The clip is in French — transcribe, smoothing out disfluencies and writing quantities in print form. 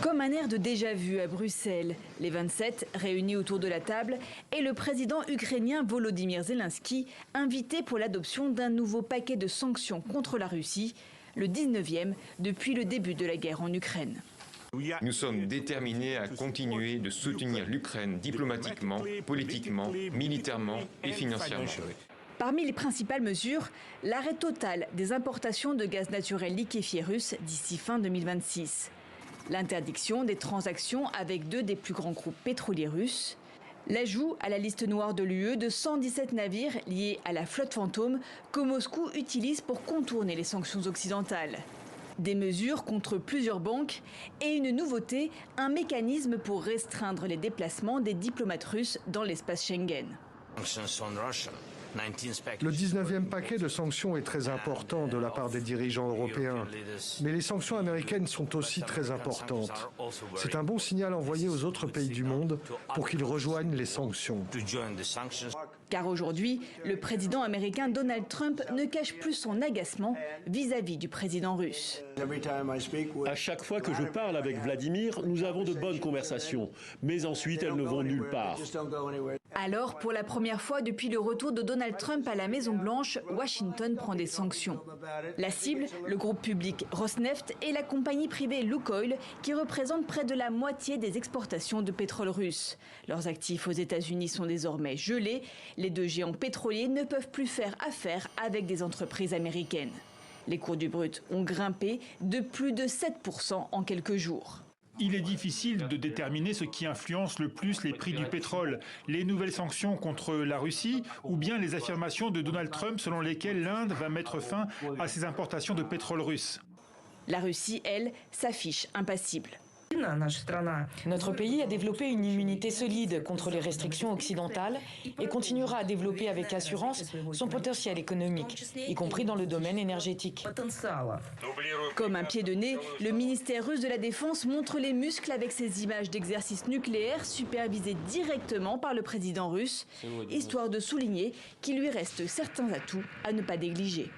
Comme un air de déjà-vu à Bruxelles, les 27 réunis autour de la table et le président ukrainien Volodymyr Zelensky invité pour l'adoption d'un nouveau paquet de sanctions contre la Russie, le 19e depuis le début de la guerre en Ukraine. Nous sommes déterminés à continuer de soutenir l'Ukraine diplomatiquement, politiquement, militairement et financièrement. Parmi les principales mesures, l'arrêt total des importations de gaz naturel liquéfié russe d'ici fin 2026. L'interdiction des transactions avec deux des plus grands groupes pétroliers russes. L'ajout à la liste noire de l'UE de 117 navires liés à la flotte fantôme que Moscou utilise pour contourner les sanctions occidentales. Des mesures contre plusieurs banques et une nouveauté, un mécanisme pour restreindre les déplacements des diplomates russes dans l'espace Schengen. Le 19e paquet de sanctions est très important de la part des dirigeants européens, mais les sanctions américaines sont aussi très importantes. C'est un bon signal envoyé aux autres pays du monde pour qu'ils rejoignent les sanctions. Car aujourd'hui, le président américain Donald Trump ne cache plus son agacement vis-à-vis du président russe. À chaque fois que je parle avec Vladimir, nous avons de bonnes conversations, mais ensuite elles ne vont nulle part. Alors, pour la première fois depuis le retour de Donald Trump à la Maison-Blanche, Washington prend des sanctions. La cible, le groupe public Rosneft et la compagnie privée Lukoil, qui représente près de la moitié des exportations de pétrole russe. Leurs actifs aux États-Unis sont désormais gelés. Les deux géants pétroliers ne peuvent plus faire affaire avec des entreprises américaines. Les cours du brut ont grimpé de plus de 7% en quelques jours. Il est difficile de déterminer ce qui influence le plus les prix du pétrole, les nouvelles sanctions contre la Russie ou bien les affirmations de Donald Trump selon lesquelles l'Inde va mettre fin à ses importations de pétrole russe. La Russie, elle, s'affiche impassible. Notre pays a développé une immunité solide contre les restrictions occidentales et continuera à développer avec assurance son potentiel économique, y compris dans le domaine énergétique. Comme un pied de nez, le ministère russe de la Défense montre les muscles avec ses images d'exercices nucléaires supervisés directement par le président russe, histoire de souligner qu'il lui reste certains atouts à ne pas négliger.